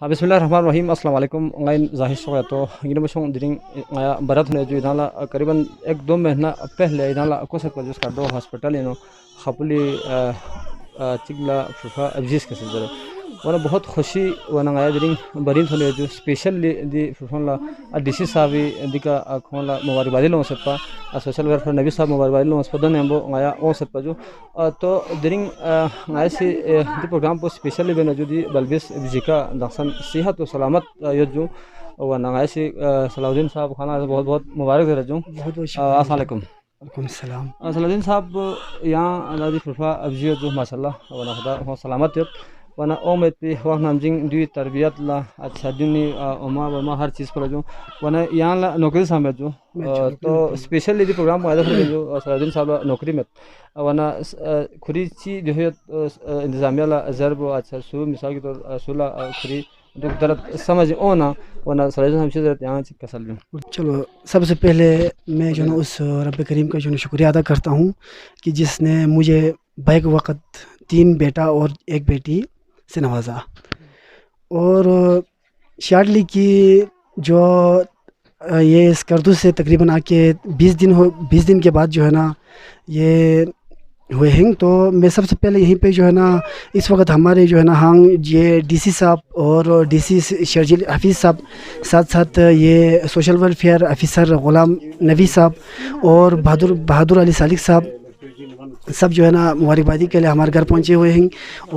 Bismillahirrahmanirrahim. Assalamualaikum. Ngayon zahir so to ginamosong diring barat hone jo idala करीबन 1-2 महीना पहले idala को से प्रोड्यूस कर दो हॉस्पिटल इनो खपली चिगला फुफा अब्जिस के सजर वाला बहुत खुशी वाला ngaया diring बरिन होने जो स्पेशली दी फुफला डीसी साहब दिका खोला मुबारकबादी लो सपा सोशल वेलफेयर नबी साहब मुबारकबादी लो सपा दन हमबो ngaया ओ सपा जो तो diring ngaया से दी प्रोग्राम को स्पेशली बना जो दी बलबिस बिजिका दसन सेहत और सलामत यजू वाला ngaया से सलाउद्दीन साहब खाना बहुत बहुत मुबारक दे रजू अस्सलाम वालेकुम सलाम सलाउद्दीन साहब यहाँ अल्लाह फुफा अब्जी जो माशाल्लाह वाला खुदा हो सलामत वाना ओमेट पे वहाँ नामजिंग दुई तरबियत ला अच्छा दुनी उमा वमा हर चीज़ पर जो वाना यहाँ ला नौकरी सामने जो तो स्पेशली दी प्रोग्राम वायदा कर जो सलाउद्दीन साहब नौकरी में वाना खुरी ची जो है इंतज़ामिया ला ज़रब अच्छा सु मिसाल की तो सुला खुरी दरद समझ ओना वाना सलाउद्दीन साहब से यहाँ चिक कसल में चलो सबसे पहले मैं जो ना उस रब करीम का जो ना शुक्रिया अदा करता हूँ कि जिसने मुझे बैक वक़्त 3 बेटा और 1 बेटी से नवाजा और शार्टली की जो ये स्कर्दू से तकरीबन आके 20 दिन के बाद जो है ना ये हुए हैं। तो मैं सबसे पहले यहीं पे जो है ना इस वक्त हमारे जो है ना हम ये डीसी साहब और डीसी शर्जील हफीज़ साहब साथ साथ ये सोशल वेलफेयर ऑफिसर ग़ुलाम नबी साहब और बहादुर अली सालिक साहब सब जो है ना मुबारकबादी के लिए हमारे घर पहुंचे हुए हैं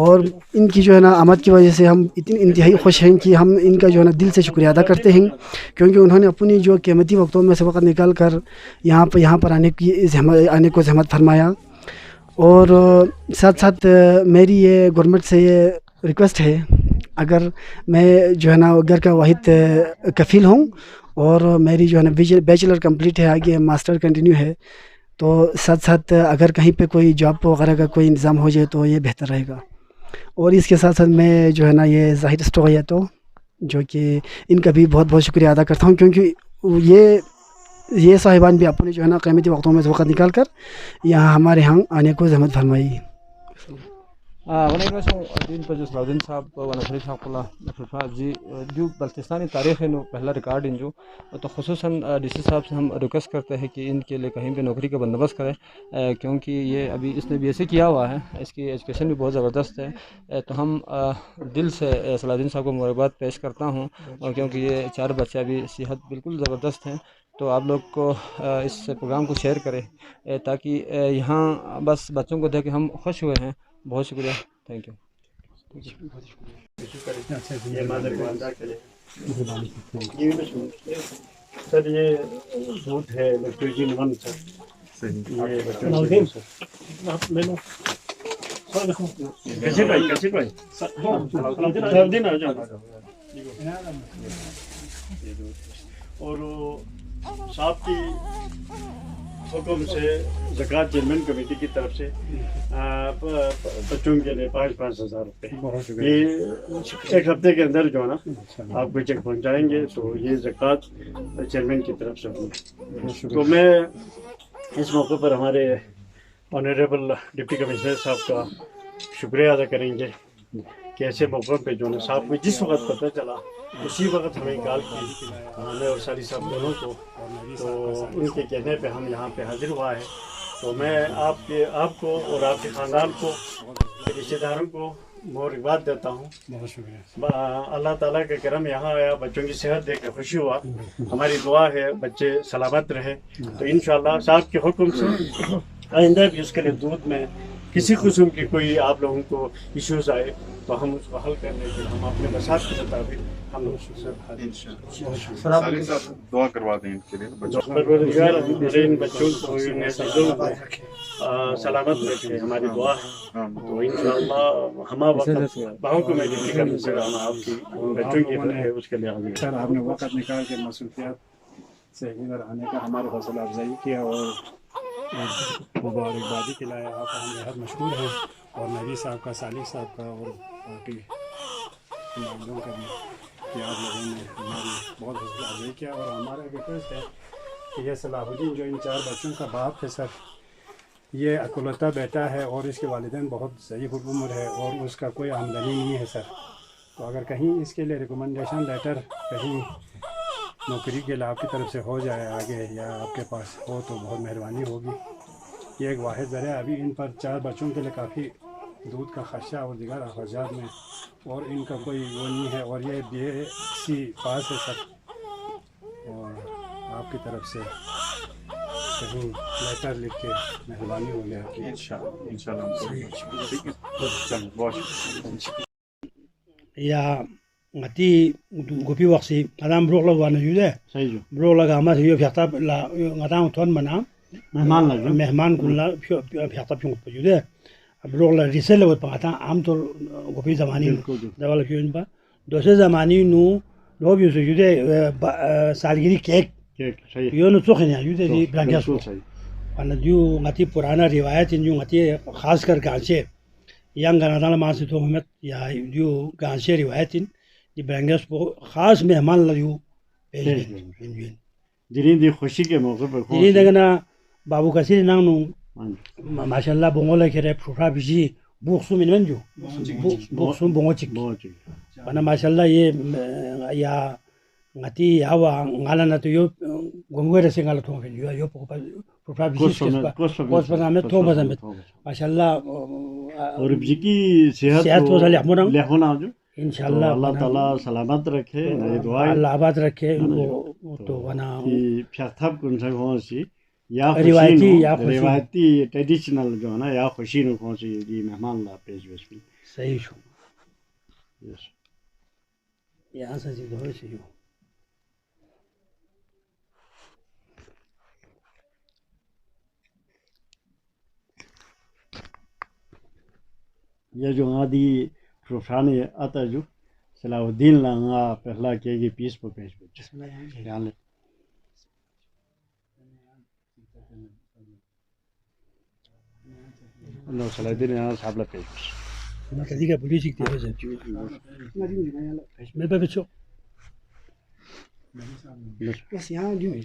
और इनकी जो है ना आमद की वजह से हम इतनी इंतहाई खुश हैं कि हम इनका जो है ना दिल से शुक्रिया अदा करते हैं क्योंकि उन्होंने अपनी जो कीमती वक्तों में से वक्त निकाल कर यहाँ पर आने को ज़हमत फरमाया। और साथ साथ मेरी ये गवर्नमेंट से ये रिक्वेस्ट है, अगर मैं जो है ना घर का वाहिद कफ़ील हूँ और मेरी जो है ना बैचलर कंप्लीट है, आगे मास्टर कंटिन्यू है, तो साथ साथ अगर कहीं पे कोई जॉब वगैरह का कोई इंतज़ाम हो जाए तो ये बेहतर रहेगा। और इसके साथ साथ मैं जो है ना ये ज़ाहिर स्टोर है तो जो कि इनका भी बहुत बहुत शुक्रिया अदा करता हूँ क्योंकि ये साहिबान भी अपने जो है ना क़ीमती वक्तों में से वक़्त निकाल कर यहाँ हमारे यहाँ आने को ज़हमत फरमाई। दिन पर जो सलाउद्दीन साहब वाला फरीद साहब को फुफा जी जो बल्तिस्तानी तारीख़ है पहला रिकॉर्ड इन जो तो ख़ुसूसन डीसी साहब से हम रिक्वेस्ट करते हैं कि इनके लिए कहीं पे नौकरी का बंदोबस्त करें क्योंकि ये अभी इसने BSc किया हुआ है, इसकी एजुकेशन भी बहुत ज़बरदस्त है। तो हम दिल से सलाउद्दीन साहब को मुबारकबाद पेश करता हूँ और क्योंकि ये 4 बच्चे अभी सेहत बिल्कुल ज़बरदस्त हैं। तो आप लोग को इस प्रोग्राम को शेयर करें ताकि यहाँ बस बच्चों को देख के हम खुश हुए हैं। बहुत शुक्रिया, थैंक यू। सर ये सूट है इलेक्ट्रिसिटी 1 सर आप ले लो कैसे भाई सर दिन आ जाओ। और साहब की हुक्म से ज़कात चेयरमैन कमेटी की तरफ से बच्चों के लिए 5-5 हज़ार रुपये ये 1 हफ्ते के अंदर जो है ना आपको चेक पहुंचाएंगे। तो ये ज़कात चेयरमैन की तरफ से होगी। तो मैं इस मौके पर हमारे ऑनरेबल डिप्टी कमिश्नर साहब का शुक्रिया अदा करेंगे कि ऐसे मौक़ों पे जो है साहब को जिस वक्त पता चला उसी वक्त हमें कॉल की हमें और साली साहब दोनों को, तो उनके कहने पे हम यहाँ पे हाजिर हुआ है। तो मैं आपको और आपके ख़ानदान को, रिश्तेदारों को मुबारकबाद देता हूँ। बहुत शुक्रिया। अल्लाह ताला का करम यहाँ आया, बच्चों की सेहत देख कर खुशी हुआ। हमारी दुआ है बच्चे सलामत रहे। तो इंशाअल्लाह साहब के हुक्म से आइंदा भी उसके लिए दूध में किसी किस्म की कोई आप लोगों को इश्यूज़ आए तो हम उसको हल करने के लिए हम अपने बसात के मुताबिक हम लोग दुआ करवा दें इनके लिए इन बच्चों को सलामत रखे, हमारी दुआ है। तो इंशाअल्लाह हम बाहों को मैं डिप्टी करने से आपकी बच्चों की उसके लिए हाजिर। सर आपने वक़्त निकाल के मसरूफियात से इधर आने का हमारी हौसला अफजाई किया और मुबारकबादी खिलाया। आप हम बेहद मशहूर हैं और नबी साहब का, सालिक साहब का और बाकी मामलों का भी कि आप लोगों ने हमारी बहुत हौसला अफजाई किया। और हमारा रिक्वेस्ट है कि ये सलाहुद्दीन जो इन 4 बच्चों का बाप है सर, ये अकेलौता बेटा है और इसके वालिदैन बहुत ज़ईफ़ उम्र है और उसका कोई आमदनी नहीं है सर। تو اگر کہیں اس کے لیے ریکمنڈیشن لیٹر کہیں نوکری کے لیے آپ کی طرف سے ہو جائے آگے یا آپ کے پاس ہو تو بہت مہربانی ہوگی. یہ ایک واحد ذریعہ. ابھی ان پر 4 بچوں کے لیے کافی دودھ کا خرچہ اور دیگر اخراجات میں اور ان کا کوئی وہ نہیں ہے, اور یہ BSc پاس ہے سر, اور آپ کی طرف سے کہیں لیٹر لکھ کے مہربانی ہو گیا. انشاءاللہ چلو بہت شکریہ. ya ngati gopi waksi adam brok la wana yude صحیح جو brok la ga ma yo fyata la ngata ton mana مہمان لگ رہے mehman kun la fyata pyong po yude brok la risel la pata am to gopi zamani da wala kyun ba dose zamani nu lo bi so yude salgiri kek cake صحیح yo no sokhen ya yude di blanca so صحیح. wana ju ngati purana riwayat in ju ngati khas kar ganche yang gana dal ma se to met ya ju ganche riwayatin di blanca po khas mehman la ju دلین دی خوشی کے موقع پر ini daga babu kasiri nang nu ہاں جی. mashallah bongola kere profa biji buksu min menju buksu bongo chik بہت شکریہ. wana mashallah ye ya ngati yawa ngala na to yo gongwere se ngala thong yo yo profa biji kos pa me thong ba met mashallah اور اب جی کی صحت صحت کو صالح مرام. ہونا جو inshallah اللہ تعالیٰ سلامت رکھے. یہ دعا ہے Allah abad rakhe uनको to wana کہ پھیاکتھاب کن سے کون سی یا روایتی خوشی یا نو خوشی. روایتی ٹریڈیشنل جو ہے نا یا خوشی نو کون سی جی مہمان لا پیش ویش بھی. sahi shu Yes. ya sa ji do se yo یہ جو آدھی روشانی آتا جو صلاح الدین لانگا پہلا کیے گی پیس پر پیش بچے خیال ہے. اللہ صلاح الدین یہاں صاحب لا پیش بچے. na kadiga polisi ki te me ba becho بس यहाँ जो है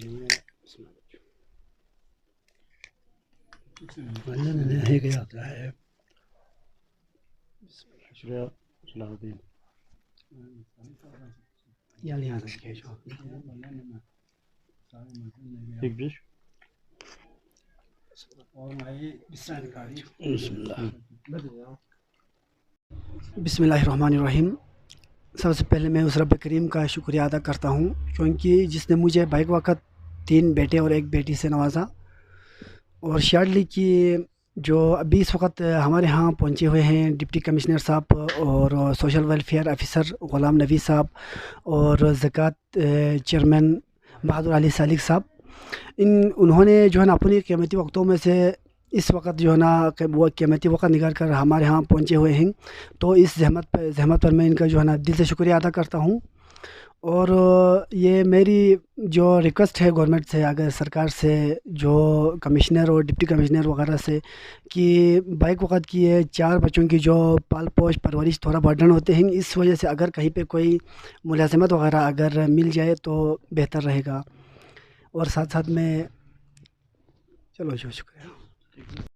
wala na he ga ya ta hai شکریہ صلاح الدین. यहाँ यहाँ से जो ایک بیش bismillah बिस्मिल्लाहिर्रहमानिर्रहीम. सबसे पहले मैं उस रब करीम का शुक्रिया अदा करता हूँ क्योंकि जिसने मुझे बैक वक़्त 3 बेटे और 1 बेटी से नवाजा. और शार्टली कि जो अभी इस वक्त हमारे यहाँ पहुँचे हुए हैं डिप्टी कमिश्नर साहब और सोशल वेलफेयर ऑफिसर ग़ुलाम नबी साहब और ज़कात चेयरमैन बहादुर अली सालिक साहब, उन्होंने जो है ना अपनी क़ीमती वक्तों में से इस वक्त जो है ना वो क़ीमती वक्त निकाल कर हमारे यहाँ पहुँचे हुए हैं. तो इस ज़हमत पर मैं इनका जो है ना दिल से शुक्रिया अदा करता हूँ. और ये मेरी जो रिक्वेस्ट है गवर्नमेंट से, अगर सरकार से, जो कमिश्नर और डिप्टी कमिश्नर वगैरह से, कि बैक वक़्त की ये 4 बच्चों की जो पाल पोष परवरिश थोड़ा बर्डन होते हैं, इस वजह से अगर कहीं पे कोई मुलाज़मत वगैरह अगर मिल जाए तो बेहतर रहेगा. और साथ साथ में चलो जो शुक्रिया.